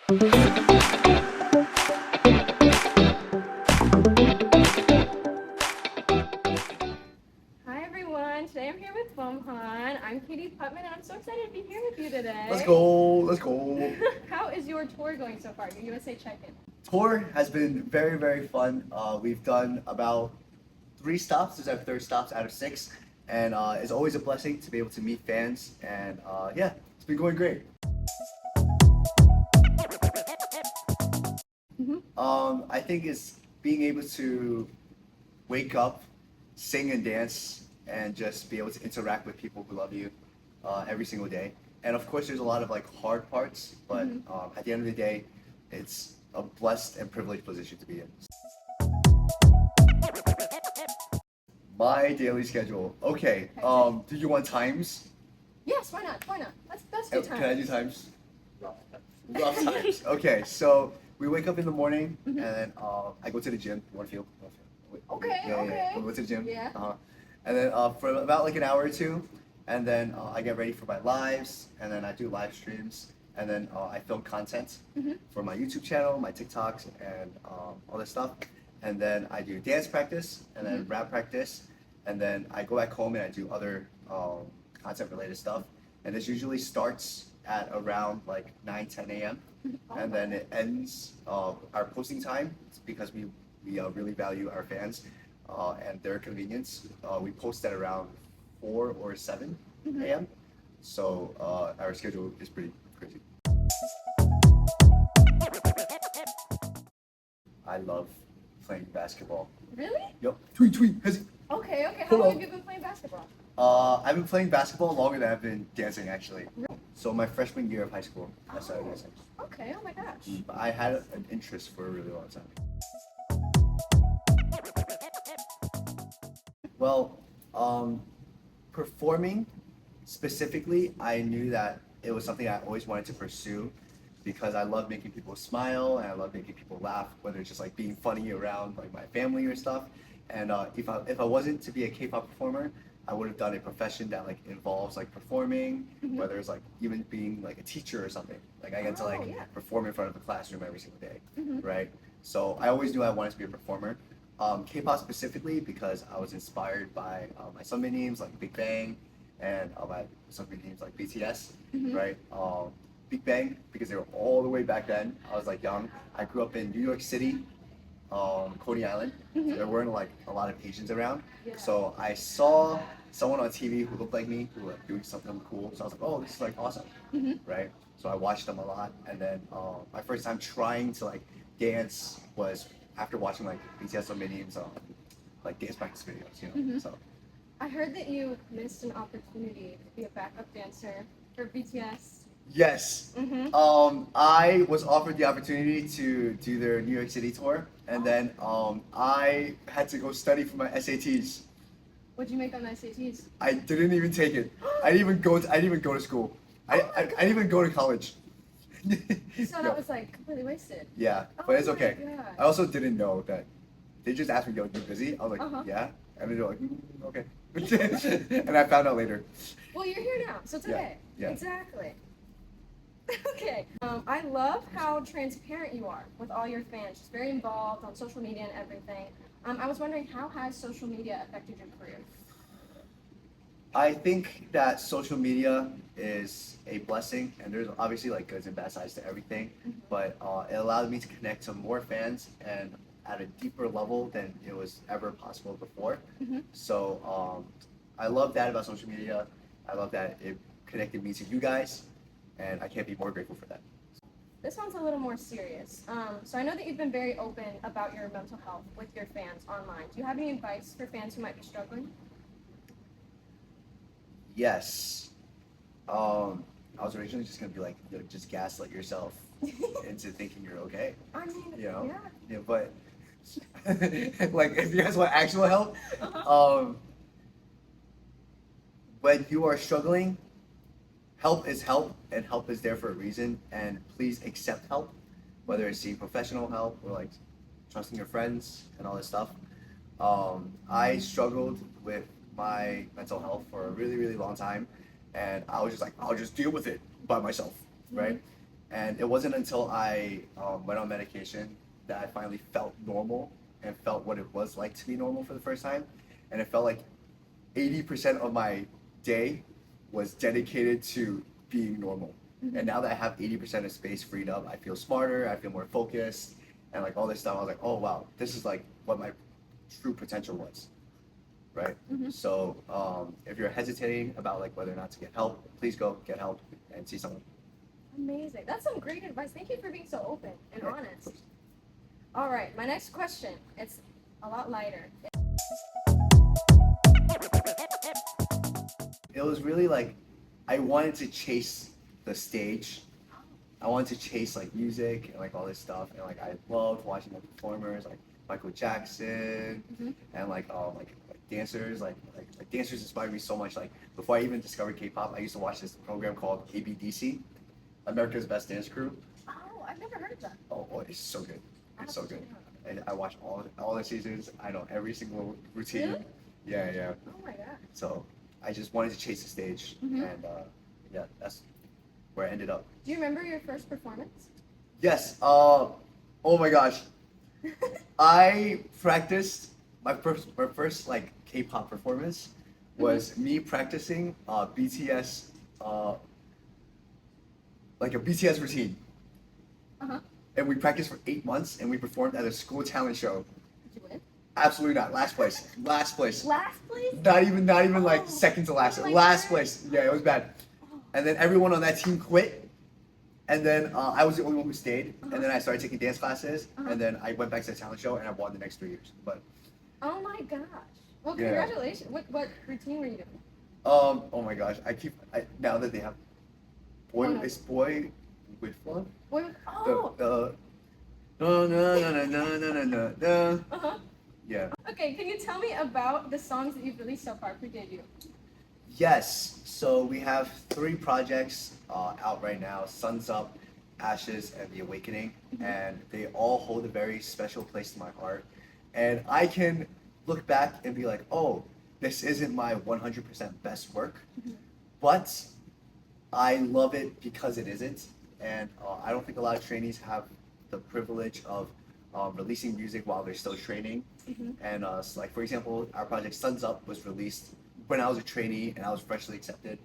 Hi everyone, today I'm here with Beomhan. I'm Katie Putman and I'm so excited to be here with you today. Let's go, let's go. How is your tour going so far, your USA check-in? Tour has been very, very fun. We've done about 3 stops. This is our 3rd stops out of 6. And it's always a blessing to be able to meet fans. And yeah, it's been going great. I think it's being able to wake up, sing and dance, and just be able to interact with people who love you every single day. And of course, there's a lot of like hard parts, but at the end of the day, it's a blessed and privileged position to be in. My daily schedule. Okay. Do you want times? Yes, why not? Why not? Let's do time. Can I do times? Rough times. Okay, so we wake up in the morning and then I go to the gym. You want to feel? Okay, Yeah. okay. We go to the gym. Yeah. And then for about like an hour or two, and then I get ready for my lives, and then I do live streams, and then I film content for my YouTube channel, my TikToks, and all this stuff. And then I do dance practice, and then rap practice, and then I go back home and I do other content related stuff. And this usually starts at around like 9, 10 a.m. And then it ends our posting time because we really value our fans and their convenience. We post at around 4 or 7 a.m. So our schedule is pretty crazy. I love playing basketball. Really? Yup. Tweet. Okay. How Hold long on. have you been playing basketball? I've been playing basketball longer than I've been dancing, actually. Really? So my freshman year of high school, I started dancing. Okay, oh my gosh. I had an interest for a really long time. Well, performing specifically, I knew that it was something I always wanted to pursue because I love making people smile and I love making people laugh, whether it's just like being funny around like my family or stuff. And if I wasn't to be a K-pop performer, I would have done a profession that like involves like performing, whether it's like even being like a teacher or something. Like I get to like perform in front of a classroom every single day, right? So I always knew I wanted to be a performer. K-pop specifically because I was inspired by my Sunmi names like Big Bang and my Sunmi names like BTS, right? Big Bang because they were all the way back then. I was like young. I grew up in New York City, Coney Island. So there weren't like a lot of Asians around. Yeah. So I saw someone on TV who looked like me, who were doing something cool. So I was like, oh, this is like awesome, right? So I watched them a lot, and then my first time trying to like dance was after watching like BTS or Minions like dance practice videos, you know. So I heard that you missed an opportunity to be a backup dancer for BTS. yes, I was offered the opportunity to do their New York City tour, and then I had to go study for my SATs. What'd you make on the SATs? I didn't even take it. I didn't even go to school. I didn't even go to college. So that was like completely wasted. Yeah, Oh but it's my okay. gosh. I also didn't know that they just asked me, "Yo, you busy?" I was like, Uh-huh. "Yeah," and they're like, "Okay," and I found out later. Well, you're here now, so it's Yeah, okay. yeah. Exactly. Okay. I love how transparent you are with all your fans. Just very involved on social media and everything. I was wondering, how has social media affected your career? I think that social media is a blessing, and there's obviously like goods and bad sides to everything, but it allowed me to connect to more fans and at a deeper level than it was ever possible before. So I love that about social media. I love that it connected me to you guys, and I can't be more grateful for that. This one's a little more serious. So I know that you've been very open about your mental health with your fans online. Do you have any advice for fans who might be struggling? Yes. I was originally just gonna be like, you know, just gaslight yourself into thinking you're okay. I mean, You know? yeah. Yeah, but like if you guys want actual help, when you are struggling, help is help, and help is there for a reason. And please accept help, whether it's seeking professional help or like trusting your friends and all this stuff. I struggled with my mental health for a really, really long time, and I was just like, I'll just deal with it by myself, right? And it wasn't until I went on medication that I finally felt normal and felt what it was like to be normal for the first time. And it felt like 80% of my day was dedicated to being normal. And now that I have 80% of space freed up, I feel smarter, I feel more focused, and like all this stuff. I was like, oh wow, this is like what my true potential was, right? So if you're hesitating about like whether or not to get help, please go get help and see someone. Amazing. That's some great advice. Thank you for being so open and Yeah. honest. All right, my next question. It's a lot lighter. It was really like I wanted to chase the stage. I wanted to chase like music and like all this stuff, and like I loved watching the performers like Michael Jackson and like dancers. Like dancers inspired me so much. Like before I even discovered K-pop, I used to watch this program called ABDC, America's Best Dance Crew. Oh, I've never heard of that. Oh, it's so good. It's so good. Absolutely. And I watch all the seasons. I know every single routine. Really? Yeah. Oh my god. So I just wanted to chase the stage, and yeah, that's where I ended up. Do you remember your first performance? Yes. Oh my gosh. I practiced my first like K-pop performance was me practicing BTS like a BTS routine, Uh-huh. and we practiced for 8 months, and we performed at a school talent show. Did you win? Absolutely not. Last place. Last place. Last place? Not even like Oh. second to last. Oh my Last God. place. Yeah, it was bad. And then everyone on that team quit. And then I was the only one who stayed. And then I started taking dance classes. And then I went back to the talent show and I won the next 3 years. But Oh my gosh. Well, Yeah. congratulations. What routine were you doing? oh my gosh, now that they have Oh, no. it's boy with love. Oh. The no no no no no no no no. Uh-huh. Yeah. Okay, can you tell me about the songs that you've released so far? Who did you? Yes. So we have 3 projects out right now: Suns Up, Ashes, and The Awakening, and they all hold a very special place in my heart. And I can look back and be like, oh, this isn't my 100% best work, but I love it because it isn't. And I don't think a lot of trainees have the privilege of releasing music while they're still training. And so like for example, our project Suns Up was released when I was a trainee and I was freshly accepted,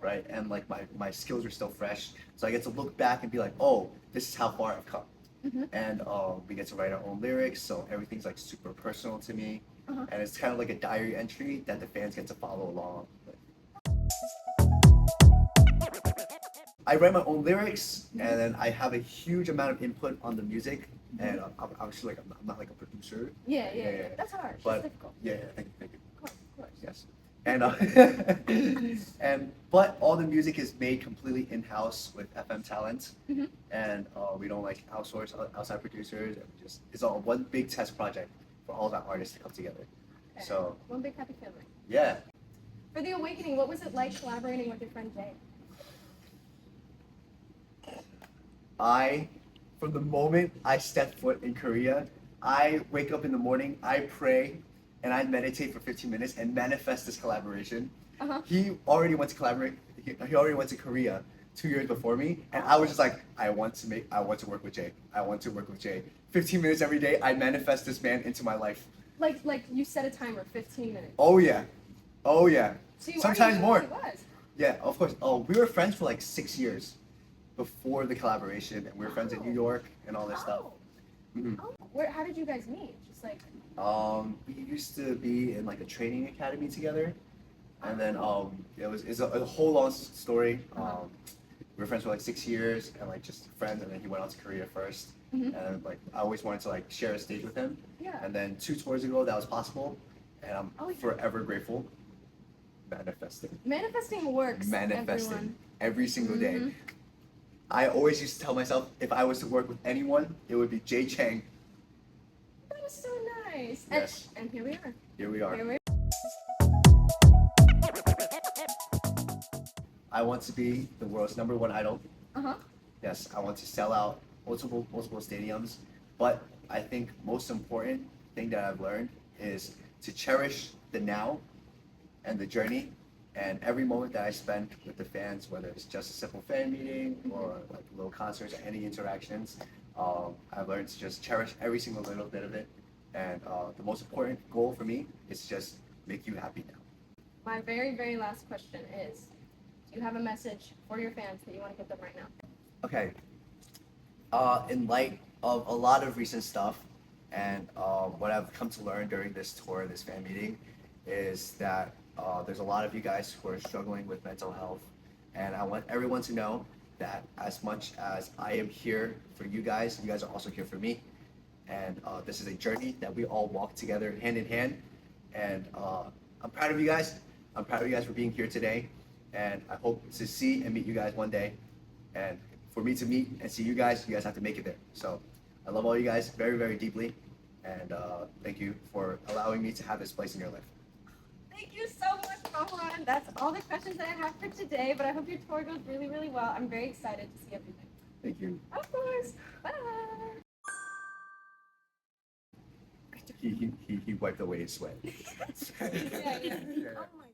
right? And like my skills were still fresh, so I get to look back and be like, oh, this is how far I've come. And we get to write our own lyrics, so everything's like super personal to me, and it's kind of like a diary entry that the fans get to follow along with. I write my own lyrics, and then I have a huge amount of input on the music. And obviously, like I'm not like a producer. Yeah. That's hard. But It's difficult. yeah, thank you. Of course. Yes. And but all the music is made completely in house with FM Talent, and we don't like outsource outside producers. And it's all one big test project for all of our artists to come together. Okay. So One big happy family. yeah, For The Awakening, what was it like collaborating with your friend Jay? from the moment I stepped foot in Korea, I wake up in the morning, I pray, and I meditate for 15 minutes and manifest this collaboration. He already went to collaborate. He already went to Korea 2 years before me, and I was just like, I want to work with Jay. I want to work with Jay. 15 minutes every day, I manifest this man into my life. Like you set a timer, 15 minutes. Oh yeah. So you Sometimes already knew more. who he was. Yeah, of course. Oh, we were friends for like 6 years before the collaboration, and we were friends in New York and all this stuff. How did you guys meet? Just like We used to be in like a training academy together, and then it's a whole long story. We were friends for like 6 years and like just friends, and then he went out to Korea first, and like I always wanted to like share a stage with him. Yeah. And then 2 tours ago that was possible, and I'm Oh, yeah. forever grateful. manifesting works. Manifesting Everyone. every single day. I always used to tell myself if I was to work with anyone, it would be Jay Chang. That was so nice. Yes. And here we are. Here we are. Here we I want to be the world's #1 idol. Uh-huh. Yes, I want to sell out multiple stadiums. But I think most important thing that I've learned is to cherish the now and the journey And every moment that I spend with the fans, whether it's just a simple fan meeting or like little concerts or any interactions, I've learned to just cherish every single little bit of it. And the most important goal for me is to just make you happy now. My very, very last question is, do you have a message for your fans that you want to give them right now? Okay. In light of a lot of recent stuff and what I've come to learn during this tour, this fan meeting, is that there's a lot of you guys who are struggling with mental health. And I want everyone to know that as much as I am here for you guys are also here for me. And this is a journey that we all walk together hand in hand. And I'm proud of you guys. I'm proud of you guys for being here today. And I hope to see and meet you guys one day. And for me to meet and see you guys have to make it there. So I love all you guys very, very deeply. And thank you for allowing me to have this place in your life. Thank you so much, Beomhan. That's all the questions that I have for today, but I hope your tour goes really, really well. I'm very excited to see everything. Thank you. Of course. Bye. He wiped away his sweat. Yeah. Oh my